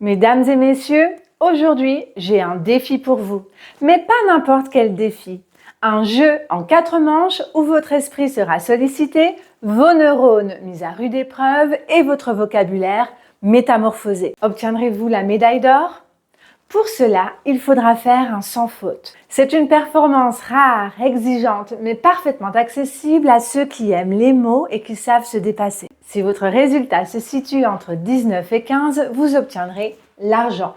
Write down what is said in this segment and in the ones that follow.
Mesdames et messieurs, aujourd'hui, j'ai un défi pour vous. Mais pas n'importe quel défi. Un jeu en 4 manches où votre esprit sera sollicité, vos neurones mis à rude épreuve et votre vocabulaire métamorphosé. Obtiendrez-vous la médaille d'or? Pour cela, il faudra faire un sans faute. C'est une performance rare, exigeante, mais parfaitement accessible à ceux qui aiment les mots et qui savent se dépasser. Si votre résultat se situe entre 19 et 15, vous obtiendrez l'argent.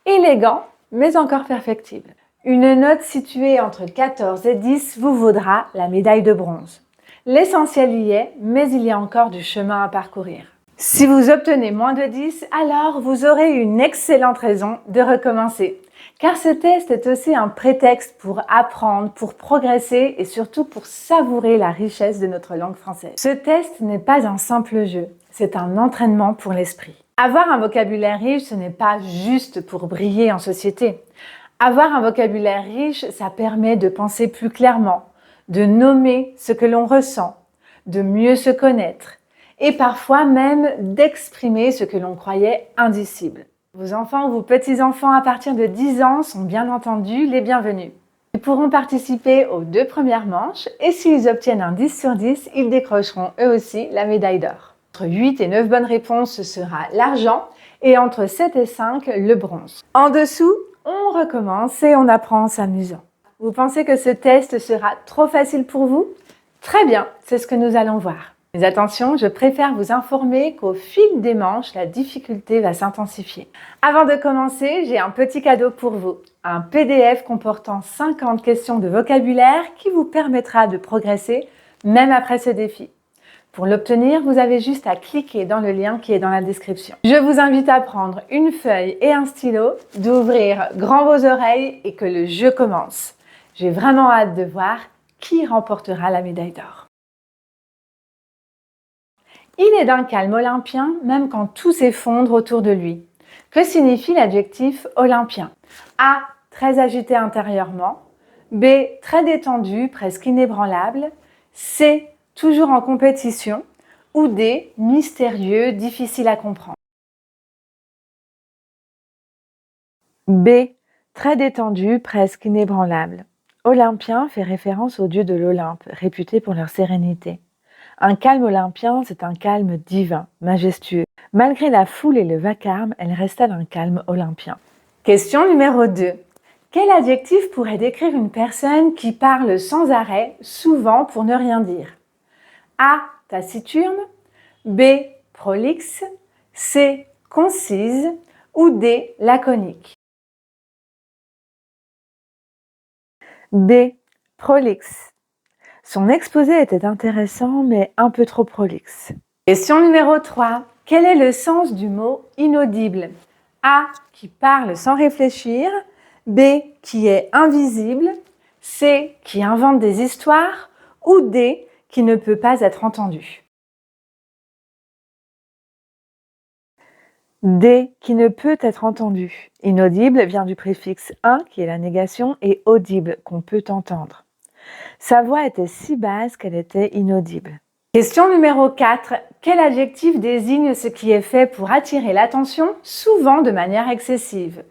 Élégant, mais encore perfectible. Une note située entre 14 et 10 vous vaudra la médaille de bronze. L'essentiel y est, mais il y a encore du chemin à parcourir. Si vous obtenez moins de 10, alors vous aurez une excellente raison de recommencer. Car ce test est aussi un prétexte pour apprendre, pour progresser et surtout pour savourer la richesse de notre langue française. Ce test n'est pas un simple jeu, c'est un entraînement pour l'esprit. Avoir un vocabulaire riche, ce n'est pas juste pour briller en société. Avoir un vocabulaire riche, ça permet de penser plus clairement, de nommer ce que l'on ressent, de mieux se connaître et parfois même d'exprimer ce que l'on croyait indicible. Vos enfants ou vos petits-enfants à partir de 10 ans sont bien entendu les bienvenus. Ils pourront participer aux 2 premières manches et s'ils obtiennent un 10 sur 10, ils décrocheront eux aussi la médaille d'or. Entre 8 et 9 bonnes réponses, ce sera l'argent et entre 7 et 5, le bronze. En dessous, on recommence et on apprend en s'amusant. Vous pensez que ce test sera trop facile pour vous? Très bien, c'est ce que nous allons voir. Mais attention, je préfère vous informer qu'au fil des manches, la difficulté va s'intensifier. Avant de commencer, j'ai un petit cadeau pour vous. Un PDF comportant 50 questions de vocabulaire qui vous permettra de progresser même après ce défi. Pour l'obtenir, vous avez juste à cliquer dans le lien qui est dans la description. Je vous invite à prendre une feuille et un stylo, d'ouvrir grand vos oreilles et que le jeu commence. J'ai vraiment hâte de voir qui remportera la médaille d'or. Il est d'un calme olympien, même quand tout s'effondre autour de lui. Que signifie l'adjectif olympien? A. Très agité intérieurement. B. Très détendu, presque inébranlable. C. Toujours en compétition. Ou D. Mystérieux, difficile à comprendre. B. Très détendu, presque inébranlable. Olympien fait référence aux dieux de l'Olympe, réputés pour leur sérénité. Un calme olympien, c'est un calme divin, majestueux. Malgré la foule et le vacarme, elle resta d'un calme olympien. Question numéro 2. Quel adjectif pourrait décrire une personne qui parle sans arrêt, souvent pour ne rien dire? A. Taciturne. B. Prolixe. C. Concise. Ou D. Laconique. B. Prolixe. Son exposé était intéressant, mais un peu trop prolixe. Question numéro 3. Quel est le sens du mot inaudible? A. Qui parle sans réfléchir. B. Qui est invisible. C. Qui invente des histoires. Ou D. Qui ne peut pas être entendu. D. Qui ne peut être entendu. Inaudible vient du préfixe un, qui est la négation, et audible, qu'on peut entendre. Sa voix était si basse qu'elle était inaudible. Question numéro 4. Quel adjectif désigne ce qui est fait pour attirer l'attention, souvent de manière excessive?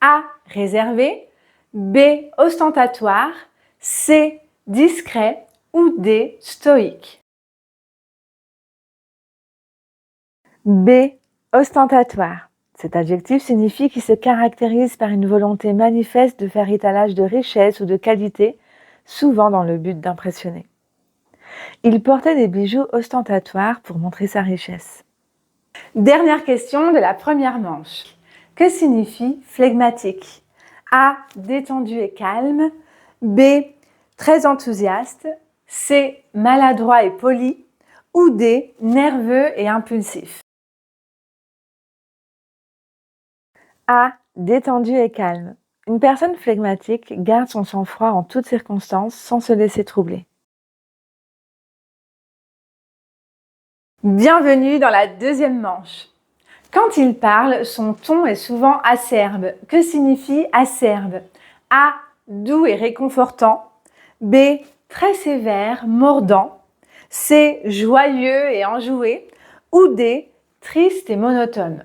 A. Réservé. B. Ostentatoire. C. Discret. Ou D. Stoïque. B. Ostentatoire. Cet adjectif signifie qu'il se caractérise par une volonté manifeste de faire étalage de richesse ou de qualité, souvent dans le but d'impressionner. Il portait des bijoux ostentatoires pour montrer sa richesse. Dernière question de la première manche. Que signifie flegmatique? A. Détendu et calme. B. Très enthousiaste. C. Maladroit et poli. Ou D. Nerveux et impulsif. A. Détendu et calme. Une personne flegmatique garde son sang-froid en toutes circonstances sans se laisser troubler. Bienvenue dans la deuxième manche. Quand il parle, son ton est souvent acerbe. Que signifie acerbe? A. Doux et réconfortant. B. Très sévère, mordant. C. Joyeux et enjoué. Ou D. Triste et monotone.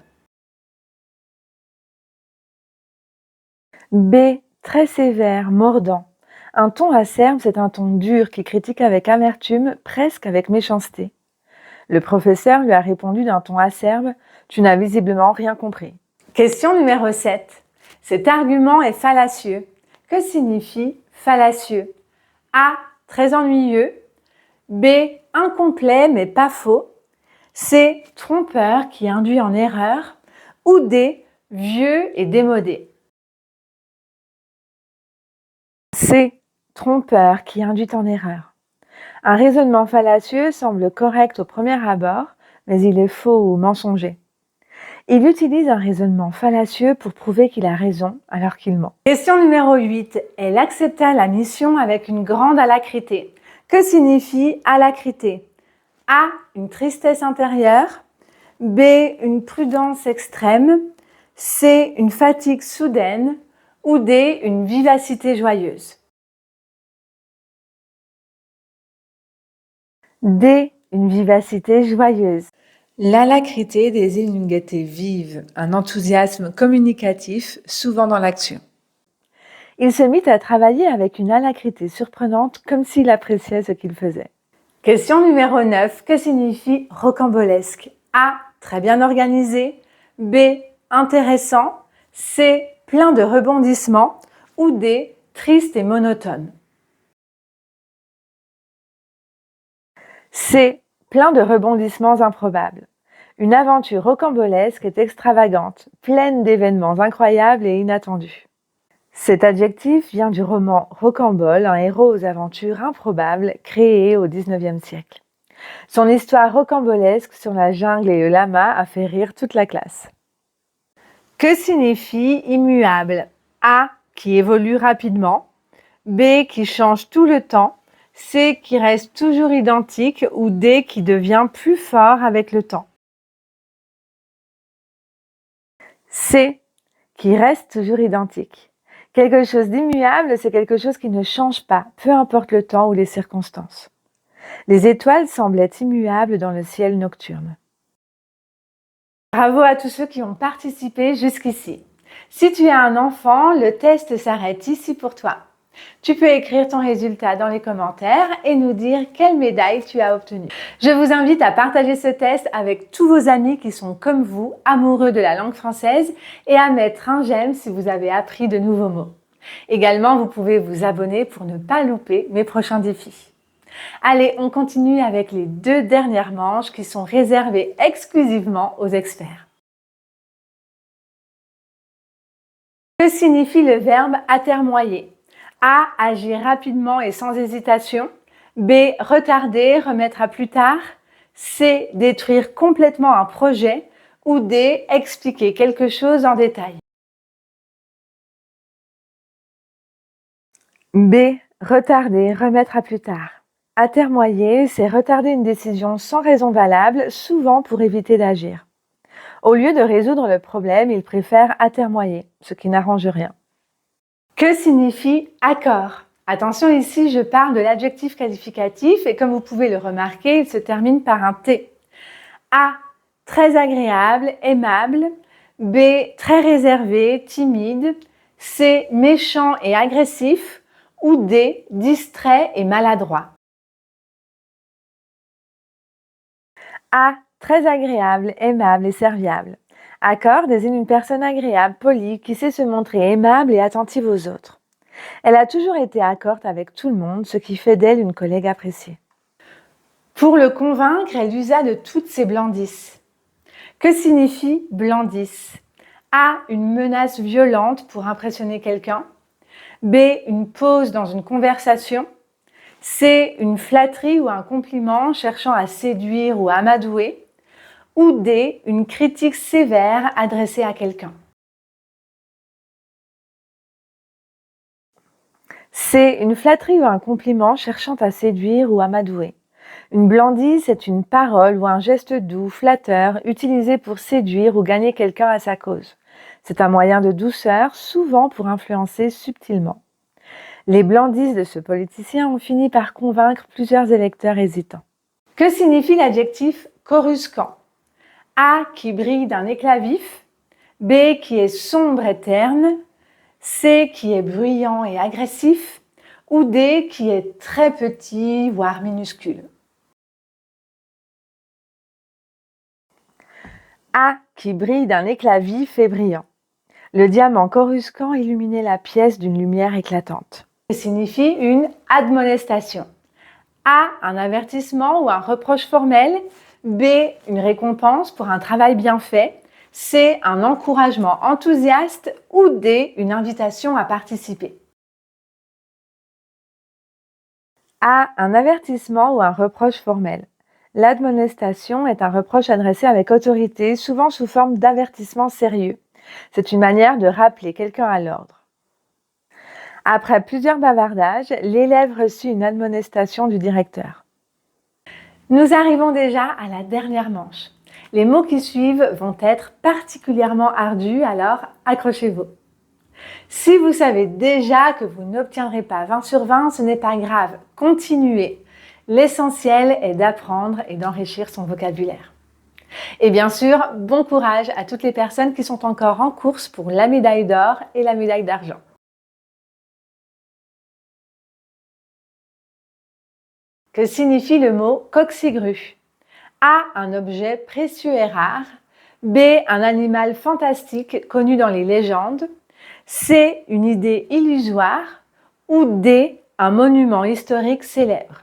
B. Très sévère, mordant. Un ton acerbe, c'est un ton dur qui critique avec amertume, presque avec méchanceté. Le professeur lui a répondu d'un ton acerbe « Tu n'as visiblement rien compris ». Question numéro 7. Cet argument est fallacieux. Que signifie fallacieux? A. Très ennuyeux. B. Incomplet mais pas faux. C. Trompeur qui induit en erreur. Ou D. Vieux et démodé. C. Trompeur qui induit en erreur. Un raisonnement fallacieux semble correct au premier abord, mais il est faux ou mensonger. Il utilise un raisonnement fallacieux pour prouver qu'il a raison alors qu'il ment. Question numéro 8. Elle accepta la mission avec une grande alacrité. Que signifie alacrité? A. Une tristesse intérieure. B. Une prudence extrême. C. Une fatigue soudaine. Ou D. Une vivacité joyeuse. D. Une vivacité joyeuse. L'alacrité désigne une gaieté vive, un enthousiasme communicatif, souvent dans l'action. Il se mit à travailler avec une alacrité surprenante, comme s'il appréciait ce qu'il faisait. Question numéro 9. Que signifie rocambolesque? A. Très bien organisé. B. Intéressant. C. Plein de rebondissements. Ou D. Triste et monotone. C. Plein de rebondissements improbables. Une aventure rocambolesque est extravagante, pleine d'événements incroyables et inattendus. Cet adjectif vient du roman Rocambole, un héros aux aventures improbables créé au XIXe siècle. Son histoire rocambolesque sur la jungle et le lama a fait rire toute la classe. Que signifie immuable? A. Qui évolue rapidement. B. Qui change tout le temps. C. Qui reste toujours identique. Ou D. Qui devient plus fort avec le temps. C. Qui reste toujours identique. Quelque chose d'immuable, c'est quelque chose qui ne change pas, peu importe le temps ou les circonstances. Les étoiles semblaient immuables dans le ciel nocturne. Bravo à tous ceux qui ont participé jusqu'ici. Si tu as un enfant, le test s'arrête ici pour toi. Tu peux écrire ton résultat dans les commentaires et nous dire quelle médaille tu as obtenue. Je vous invite à partager ce test avec tous vos amis qui sont comme vous, amoureux de la langue française, et à mettre un j'aime si vous avez appris de nouveaux mots. Également, vous pouvez vous abonner pour ne pas louper mes prochains défis. Allez, on continue avec les 2 dernières manches qui sont réservées exclusivement aux experts. Que signifie le verbe atermoyer? A. Agir rapidement et sans hésitation. B. Retarder, remettre à plus tard. C. Détruire complètement un projet. Ou D. Expliquer quelque chose en détail. B. Retarder, remettre à plus tard. Atermoyer, c'est retarder une décision sans raison valable, souvent pour éviter d'agir. Au lieu de résoudre le problème, il préfère atermoyer, ce qui n'arrange rien. Que signifie accord? Attention, ici, je parle de l'adjectif qualificatif et comme vous pouvez le remarquer, il se termine par un T. A. Très agréable, aimable. B. Très réservé, timide. C. Méchant et agressif. Ou D. Distrait et maladroit. A. Très agréable, aimable et serviable. Accord désigne une personne agréable, polie, qui sait se montrer aimable et attentive aux autres. Elle a toujours été accorde avec tout le monde, ce qui fait d'elle une collègue appréciée. Pour le convaincre, elle usa de toutes ses blandices. Que signifie blandice? A. Une menace violente pour impressionner quelqu'un. B. Une pause dans une conversation. C. Une flatterie ou un compliment cherchant à séduire ou à amadouer. Ou D. Une critique sévère adressée à quelqu'un. C. Une flatterie ou un compliment cherchant à séduire ou amadouer. Une blandisse est une parole ou un geste doux, flatteur, utilisé pour séduire ou gagner quelqu'un à sa cause. C'est un moyen de douceur, souvent pour influencer subtilement. Les blandisses de ce politicien ont fini par convaincre plusieurs électeurs hésitants. Que signifie l'adjectif coruscant? A. Qui brille d'un éclat vif. B. Qui est sombre et terne. C qui est bruyant et agressif, ou D qui est très petit, voire minuscule. A qui brille d'un éclat vif et brillant. Le diamant coruscant illuminait la pièce d'une lumière éclatante. Ça signifie une admonestation. A, un avertissement ou un reproche formel. B, une récompense pour un travail bien fait. C, un encouragement enthousiaste. Ou D, une invitation à participer. A, un avertissement ou un reproche formel. L'admonestation est un reproche adressé avec autorité, souvent sous forme d'avertissement sérieux. C'est une manière de rappeler quelqu'un à l'ordre. Après plusieurs bavardages, l'élève reçut une admonestation du directeur. Nous arrivons déjà à la dernière manche. Les mots qui suivent vont être particulièrement ardus, alors accrochez-vous. Si vous savez déjà que vous n'obtiendrez pas 20 sur 20, ce n'est pas grave, continuez. L'essentiel est d'apprendre et d'enrichir son vocabulaire. Et bien sûr, bon courage à toutes les personnes qui sont encore en course pour la médaille d'or et la médaille d'argent. Que signifie le mot coqcigru? A, un objet précieux et rare. B, un animal fantastique connu dans les légendes. C, une idée illusoire. Ou D, un monument historique célèbre.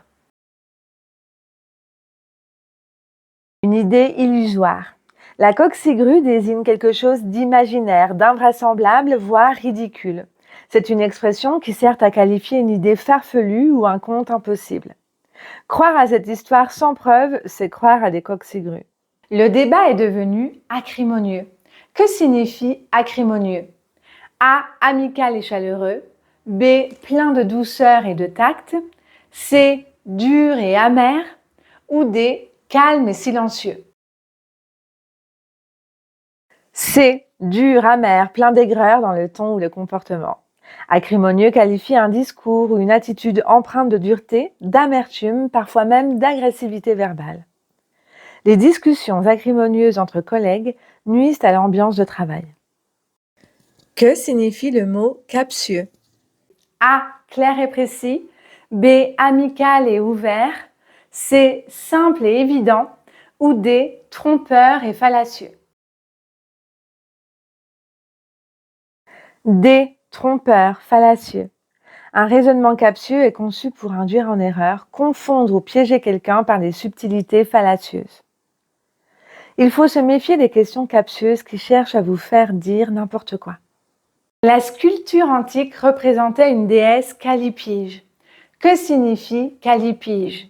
Une idée illusoire. La coqcigru désigne quelque chose d'imaginaire, d'invraisemblable, voire ridicule. C'est une expression qui sert à qualifier une idée farfelue ou un conte impossible. Croire à cette histoire sans preuve, c'est croire à des coqcigrues. Le débat est devenu acrimonieux. Que signifie acrimonieux? A, amical et chaleureux. B, plein de douceur et de tact. C, dur et amer. Ou D, calme et silencieux. C, dur, amer, plein d'aigreur dans le ton ou le comportement. Acrimonieux qualifie un discours ou une attitude empreinte de dureté, d'amertume, parfois même d'agressivité verbale. Les discussions acrimonieuses entre collègues nuisent à l'ambiance de travail. Que signifie le mot captieux? A, clair et précis. B, amical et ouvert. C, simple et évident. Ou D, trompeur et fallacieux. D, trompeur, fallacieux. Un raisonnement captieux est conçu pour induire en erreur, confondre ou piéger quelqu'un par des subtilités fallacieuses. Il faut se méfier des questions captieuses qui cherchent à vous faire dire n'importe quoi. La sculpture antique représentait une déesse Callipyge. Que signifie Callipyge?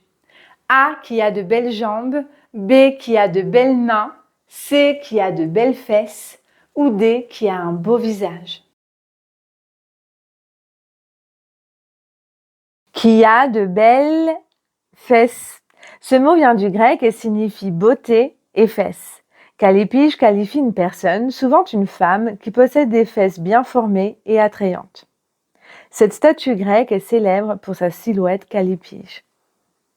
A, qui a de belles jambes. B, qui a de belles mains. C, qui a de belles fesses. Ou D, qui a un beau visage. Qui a de belles fesses. Ce mot vient du grec et signifie beauté et fesses. Callipyge qualifie une personne, souvent une femme, qui possède des fesses bien formées et attrayantes. Cette statue grecque est célèbre pour sa silhouette Callipyge.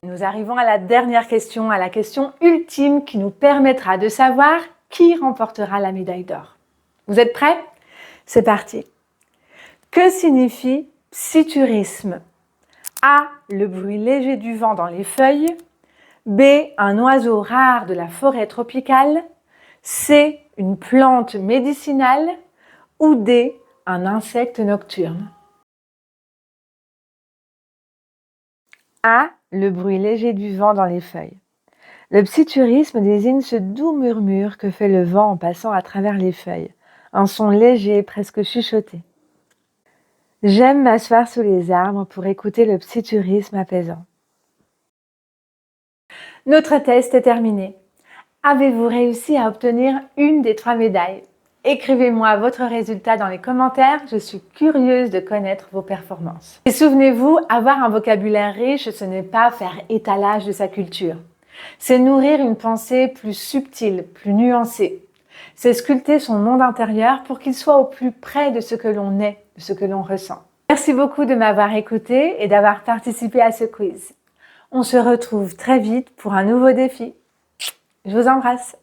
Nous arrivons à la dernière question, à la question ultime qui nous permettra de savoir qui remportera la médaille d'or. Vous êtes prêts? C'est parti. Que signifie psiturisme? A, le bruit léger du vent dans les feuilles. B, un oiseau rare de la forêt tropicale. C, une plante médicinale. Ou D, un insecte nocturne. A, le bruit léger du vent dans les feuilles. Le psiturisme désigne ce doux murmure que fait le vent en passant à travers les feuilles, un son léger, presque chuchoté. J'aime m'asseoir sous les arbres pour écouter le psiturisme apaisant. Notre test est terminé. Avez-vous réussi à obtenir une des 3 médailles? Écrivez-moi votre résultat dans les commentaires, je suis curieuse de connaître vos performances. Et souvenez-vous, avoir un vocabulaire riche, ce n'est pas faire étalage de sa culture. C'est nourrir une pensée plus subtile, plus nuancée. C'est sculpter son monde intérieur pour qu'il soit au plus près de ce que l'on est, de ce que l'on ressent. Merci beaucoup de m'avoir écouté et d'avoir participé à ce quiz. On se retrouve très vite pour un nouveau défi. Je vous embrasse.